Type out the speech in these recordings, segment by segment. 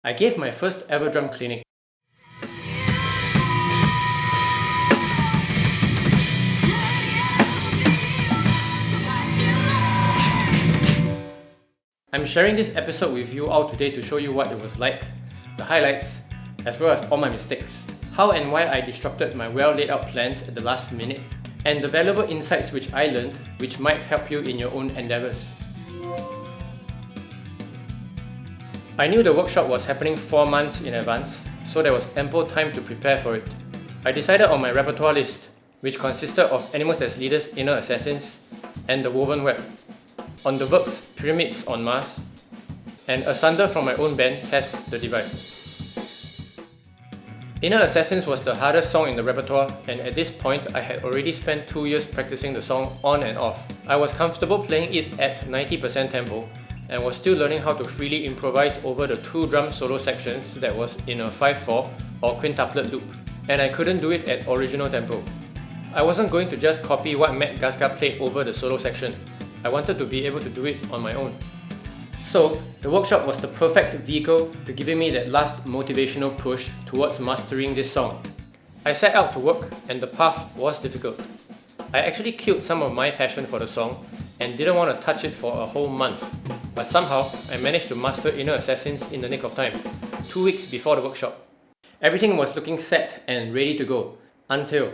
I gave my first ever drum clinic. I'm sharing this episode with you all today to show you what it was like, the highlights, as well as all my mistakes, how and why I disrupted my well laid out plans at the last minute, and the valuable insights which I learned which might help you in your own endeavours. I knew the workshop was happening 4 months in advance, so there was ample time to prepare for it. I decided on my repertoire list, which consisted of Animals as Leaders, Inner Assassins, and The Woven Web. On the Verbs, Pyramids on Mars, and Asunder from my own band, Has the Divide. Inner Assassins was the hardest song in the repertoire, and at this point I had already spent 2 years practicing the song on and off. I was comfortable playing it at 90% tempo, and was still learning how to freely improvise over the 2 drum solo sections that was in a 5/4 or quintuplet loop, and I couldn't do it at original tempo. I wasn't going to just copy what Matt Gaska played over the solo section. I wanted to be able to do it on my own. So, the workshop was the perfect vehicle to giving me that last motivational push towards mastering this song. I set out to work, and the path was difficult. I actually killed some of my passion for the song and didn't want to touch it for a whole month. But somehow, I managed to master Inner Assassins in the nick of time, 2 weeks before the workshop. Everything was looking set and ready to go, until...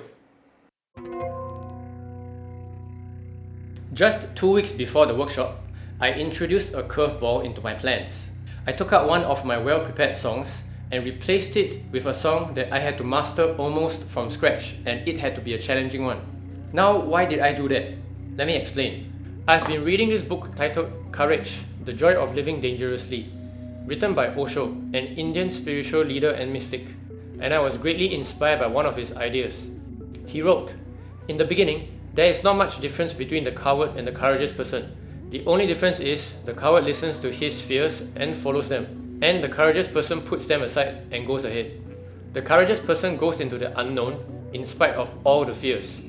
Just 2 weeks before the workshop, I introduced a curveball into my plans. I took out one of my well-prepared songs and replaced it with a song that I had to master almost from scratch, and it had to be a challenging one. Now, why did I do that? Let me explain. I've been reading this book titled Courage, The Joy of Living Dangerously, written by Osho, an Indian spiritual leader and mystic, and I was greatly inspired by one of his ideas. He wrote, "In the beginning, there is not much difference between the coward and the courageous person. The only difference is the coward listens to his fears and follows them, and the courageous person puts them aside and goes ahead. The courageous person goes into the unknown in spite of all the fears."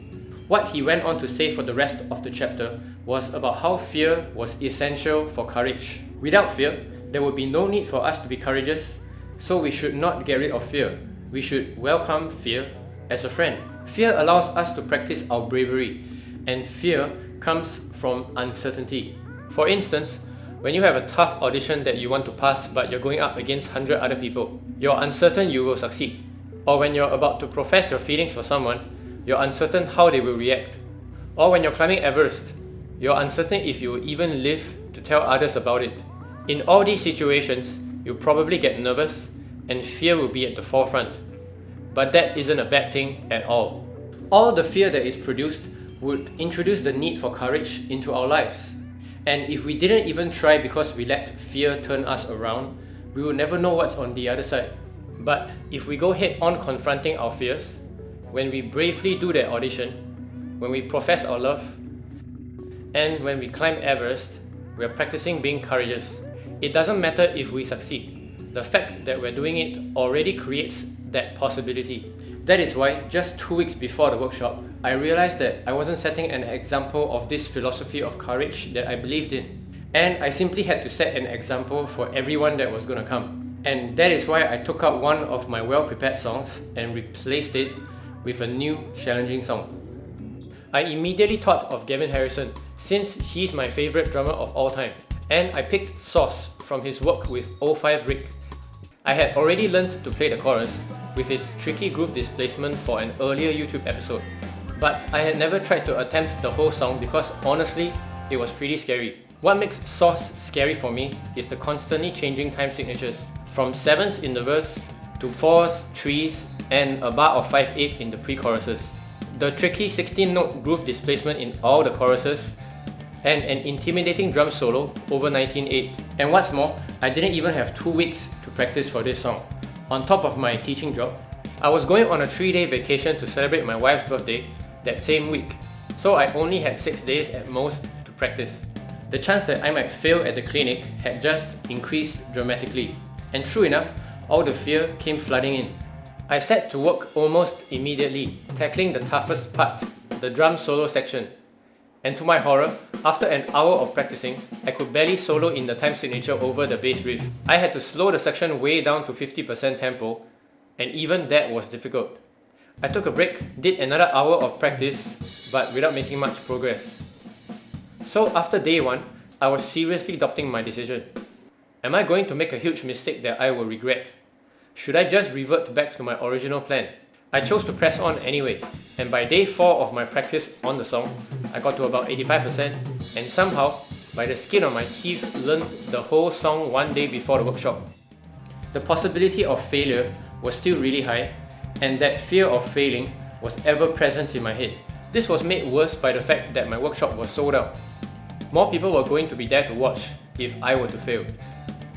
What he went on to say for the rest of the chapter was about how fear was essential for courage. Without fear, there would be no need for us to be courageous, so we should not get rid of fear. We should welcome fear as a friend. Fear allows us to practice our bravery, and fear comes from uncertainty. For instance, when you have a tough audition that you want to pass but you're going up against 100 other people, you're uncertain you will succeed. Or when you're about to profess your feelings for someone, you're uncertain how they will react. Or when you're climbing Everest, you're uncertain if you will even live to tell others about it. In all these situations, you'll probably get nervous and fear will be at the forefront. But that isn't a bad thing at all. All the fear that is produced would introduce the need for courage into our lives. And if we didn't even try because we let fear turn us around, we will never know what's on the other side. But if we go head on confronting our fears, when we bravely do that audition, when we profess our love, and when we climb Everest, we are practicing being courageous. It doesn't matter if we succeed. The fact that we're doing it already creates that possibility. That is why, just 2 weeks before the workshop, I realized that I wasn't setting an example of this philosophy of courage that I believed in. And I simply had to set an example for everyone that was going to come. And that is why I took out one of my well-prepared songs and replaced it with a new, challenging song. I immediately thought of Gavin Harrison, since he's my favourite drummer of all time, and I picked Sauce from his work with 05 Rick. I had already learned to play the chorus with its tricky groove displacement for an earlier YouTube episode, but I had never tried to attempt the whole song because honestly, it was pretty scary. What makes Sauce scary for me is the constantly changing time signatures, from 7s in the verse to 4s, 3s, and a bar of 5/8 in the pre-choruses. The tricky 16-note groove displacement in all the choruses, and an intimidating drum solo over 19/8. And what's more, I didn't even have 2 weeks to practice for this song. On top of my teaching job, I was going on a 3-day vacation to celebrate my wife's birthday that same week, so I only had 6 days at most to practice. The chance that I might fail at the clinic had just increased dramatically, and true enough, all the fear came flooding in. I set to work almost immediately, tackling the toughest part, the drum solo section. And to my horror, After an hour of practicing, I could barely solo in the time signature over the bass riff. I had to slow the section way down to 50% tempo, and even that was difficult. I took a break, did another hour of practice, but without making much progress. So after day 1, I was seriously doubting my decision. Am I going to make a huge mistake that I will regret? Should I just revert back to my original plan? I chose to press on anyway, and by day 4 of my practice on the song, I got to about 85%, and somehow, by the skin of my teeth, learned the whole song one day before the workshop. The possibility of failure was still really high, and that fear of failing was ever present in my head. This was made worse by the fact that my workshop was sold out. More people were going to be there to watch if I were to fail.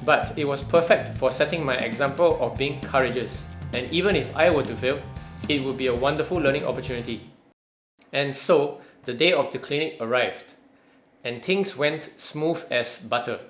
But it was perfect for setting my example of being courageous, and even if I were to fail, it would be a wonderful learning opportunity. And so, the day of the clinic arrived, and things went smooth as butter.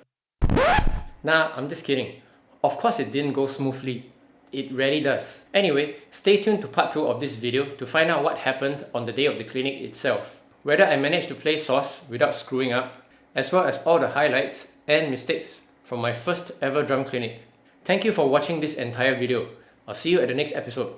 Nah, I'm just kidding. Of course it didn't go smoothly. It rarely does. Anyway, stay tuned to part 2 of this video to find out what happened on the day of the clinic itself. Whether I managed to play sauce without screwing up, as well as all the highlights and mistakes from my first ever drum clinic. Thank you for watching this entire video. I'll see you at the next episode.